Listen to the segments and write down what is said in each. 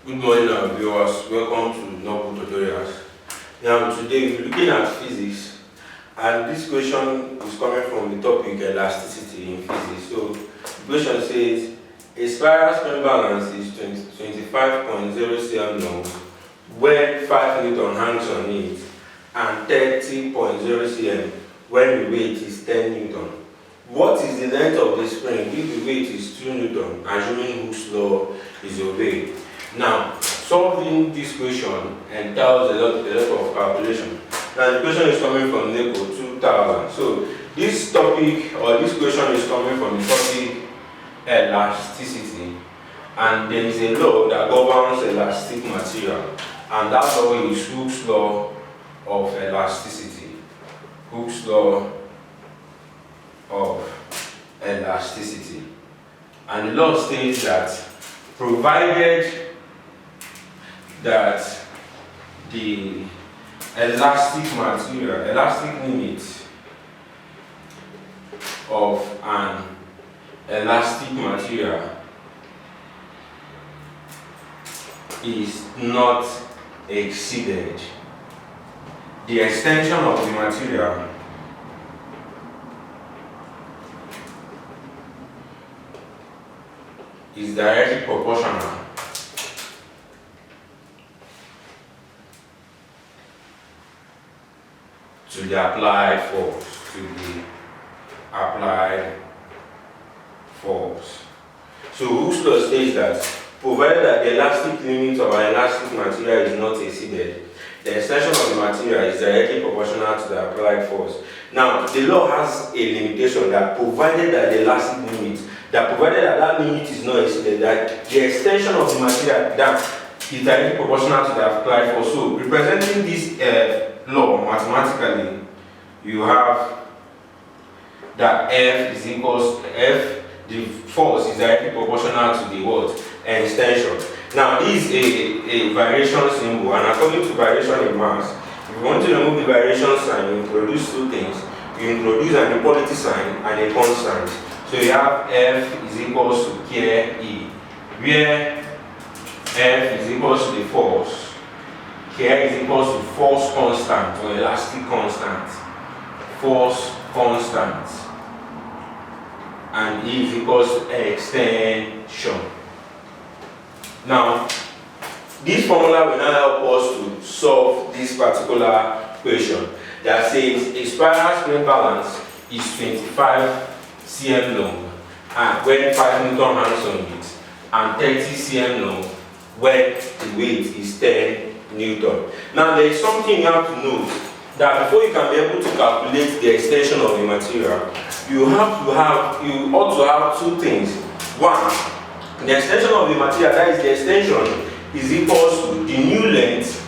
Good morning, our viewers. Welcome to NECO tutorials. Now, today we're looking at physics, and this question is coming from the topic elasticity in physics. So, the question says a spiral spring balance is 25.0 cm long when 5 Newton hangs on it, and 30.0 cm when the weight is 10 Newton. What is the length of the spring if the weight is 2 Newton, assuming Hooks law is obeyed? Now, solving this question entails a lot of calculation. Now, the question is coming from NECO 2000. So, this topic or this question is coming from the topic elasticity, and there is a law that governs elastic material, and that law is Hooks law of elasticity. Hooks law of elasticity, and the law states that provided that the elastic limit of an elastic material is not exceeded, the extension of the material is directly proportional to the applied force. So Hooks law states that provided that the elastic limit of an elastic material is not exceeded, the extension of the material is directly proportional to the applied force. Now, the law has a limitation that provided that the elastic limit, that limit is not exceeded, that the extension of the material that is directly proportional to the applied force. So, representing this law mathematically, you have that F is equals to F, the force is directly proportional to the what? Extension. Now, this is a variation symbol, and according to variation in mass, if you want to remove the variation sign, you introduce two things. You introduce an equality sign and a constant. So you have F is equals to K E, where F is equals to the force, K is equals to force constant or elastic constant, force constant, and E is equals to extension. Now, this formula will now help us to solve this particular question that says a spiral spring balance is 25 cm long and when 5 Newton hangs on it, and 30 cm long when the weight is 10 Newton. Now, there is something you have to note, that before you can be able to calculate the extension of the material, you ought to have two things. One, the extension of the material, that is the extension, is equals to the new length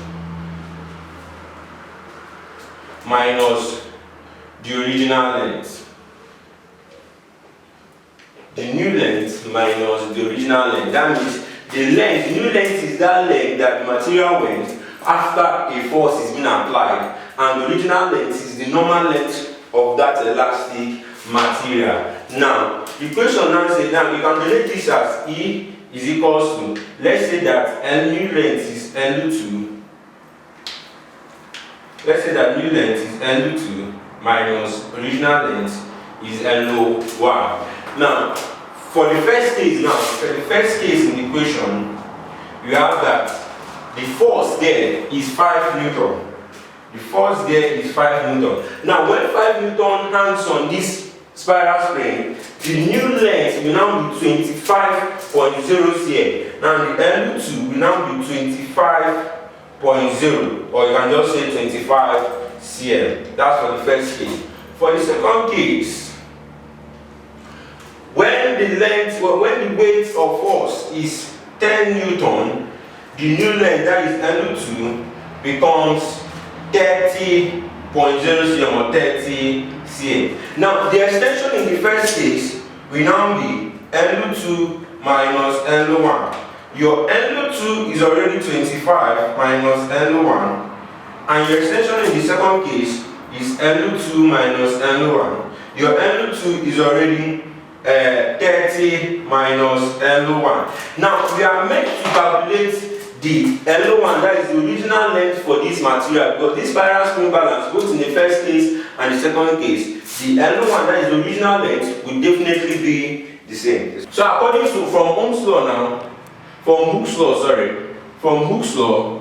minus the original length. The new length minus the original length. That means the new length is that length that the material went after a force is being applied, and the original length is the normal length of that elastic material. Now, the question now says, now you can relate this as E is equals to, let's say that new length is N2. Let's say that new length is N2 minus original length is N1. Now, for the first case in the equation, you have that the force there is 5 Newton. The force there is 5 Newton. Now, when 5 Newton hangs on this spiral spring, the new length will now be 25.0 cm. Now, the N2 will now be 25.0, or you can just say 25 cm. That's for the first case. For the second case, when the weight of force is 10 Newton, the new length, that is N2, becomes 30.0 cm or 30 cm. Now, the extension in the first case will now be N2 minus N1. Your N2 is already 25 minus N1, and your extension in the second case is N2 minus N1. Your N2 is already 30 minus N1. Now, we are meant to calculate the L1, that is the original length for this material, because this spiral spring balance, both in the first case and the second case, the L1, that is the original length, will definitely be the same. So according to from Hooks law,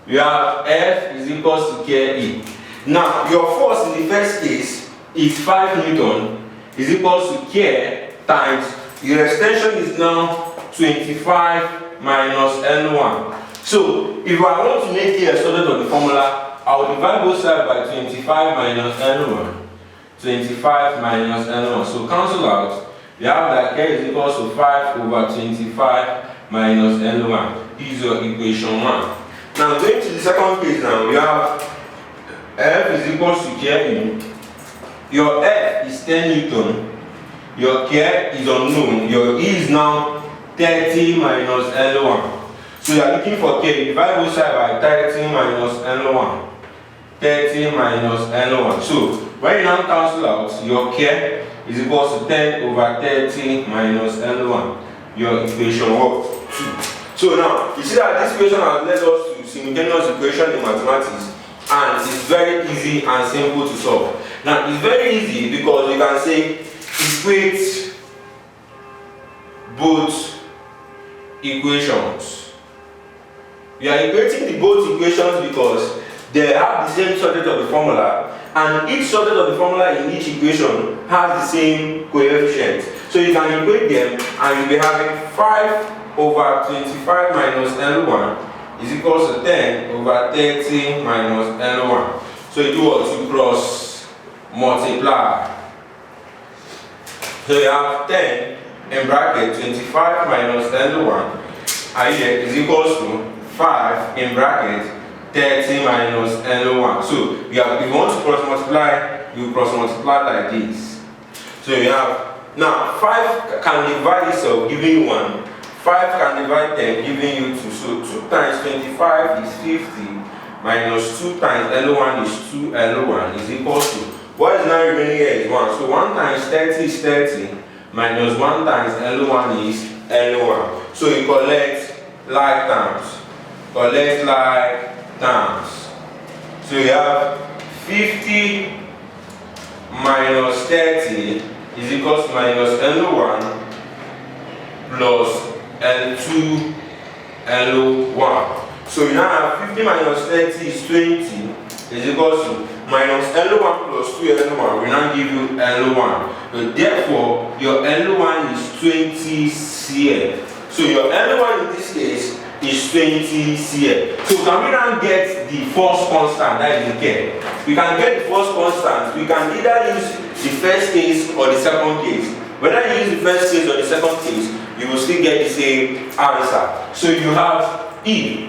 you have F is equals to KE. Now your force in the first case is 5 Newton is equals to K times your extension is now 25 minus N1. So if I want to make K a solid of the formula, I will divide both sides by 25 minus N1. 25 minus N1. So cancel out. You have that K is equals to 5 over 25 minus N1. This is your equation 1. Now going to the second case now, we have F is equals to K. Your F is 10 Newton. Your K is unknown. Your E is now 30 minus L1. So you are looking for K. Divide both sides by 30 minus L1. 30 minus L1. So when you now cancel out, your K is equals to 10 over 30 minus L1. Your equation 2. So now, you see that this equation has led us to simultaneous equation in mathematics, and it's very easy and simple to solve. Now, it's very easy because you can say equate both equations. We are equating the both equations because they have the same subject of the formula, and each subject of the formula in each equation has the same coefficient. So you can equate them and you'll be having 5 over 25 minus L1 is equals to 10 over 30 minus L1. So you do what? You cross multiply. So you have 10 in bracket 25 minus L1 is equals to 5 in bracket 30 minus L1. So if you want to cross multiply, you cross multiply like this. So you have now 5 can divide itself, giving you 1. 5 can divide 10, giving you 2. So 2 times 25 is 50 minus 2 times L1 is 2 L1 is equal to, what is now remaining here is 1. So 1 times 30 is 30 minus 1 times L1 is L1. So you collect like terms. Collect like terms. So you have 50 minus 30 is equals to minus L1 plus L2 L1. So you now have 50 minus 30 is 20 is equals to minus L1 plus 2 L1 will now give you L1. So therefore your L1 is 20 cm. So your L1 in this case is 20 cm. So can we now get the force constant, that is the K? We can get the force constant. We can either use the first case or the second case. Whether you use the first case or the second case, you will still get the same answer. So you have E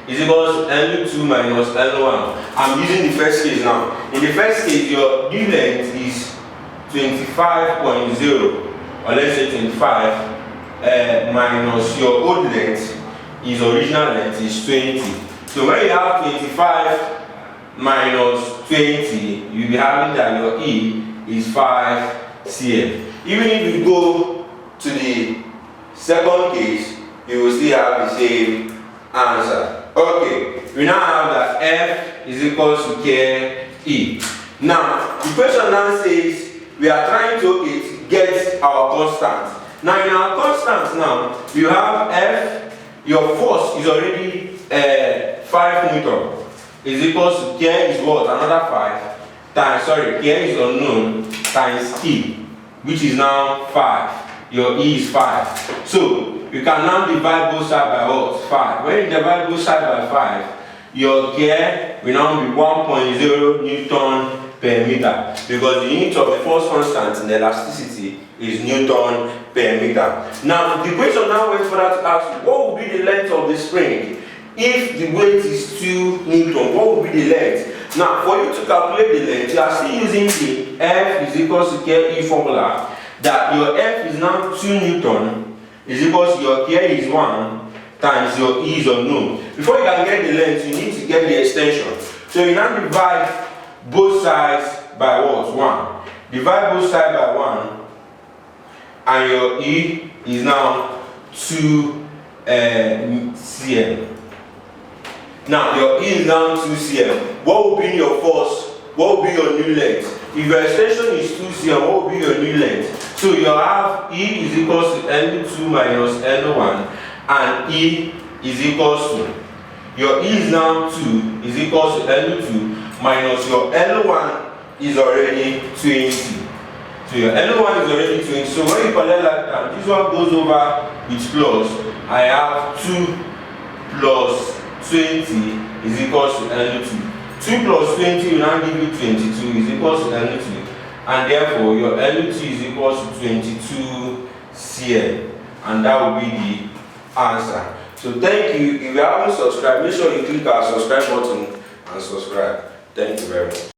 is equals to L2 minus L1. I'm using the first case now. In the first case, your D length is 25.0, or let's say 25, minus your old length is original length is 20. So when you have 25 minus 20, you'll be having that your E is 5 cm. Even if you go to the second case, you will still have the same answer. Okay, we now have that F is equals to KE. Now, the question now says we are trying to get our constant. Now, in our constants now, you have F, your force is already 5 Newton. Is equals to K is what? Another 5 times, sorry, K is unknown times E, which is now 5. Your E is 5. So, you can now divide both sides by what? 5. When you divide both sides by 5, your K will now be 1.0 Newton per meter, because the unit of the force constant in elasticity is Newton per meter. Now, the question now went further to ask, what will be the length of the spring? If the weight is 2 Newton, what will be the length? Now, for you to calculate the length, you are still using the F is equals to KE formula, that your F is now 2 Newton is equals to your K is 1 times your E is unknown. Before you can get the length, you need to get the extension. So you now divide both sides by what? 1. Divide both sides by 1, and your E is now 2 cm. Now your E is now 2 cm. What will be your force? What will be your new length? If your extension is 2 cm, what will be your new length? So you have E is equals to N2 minus N1, and E is equals to, your E is now 2 is equals to N2 minus your N1 is already 20. So your N1 is already 20. So when you collect like that, this one goes over with plus. I have 2 plus 20 is equals to N2. 2 plus 20 will now give you 22 is equals to N2. And therefore your N2 is equals to 22 cm. And that will be the answer. So thank you. If you haven't subscribed, make sure you click our subscribe button and subscribe. Thank you very much.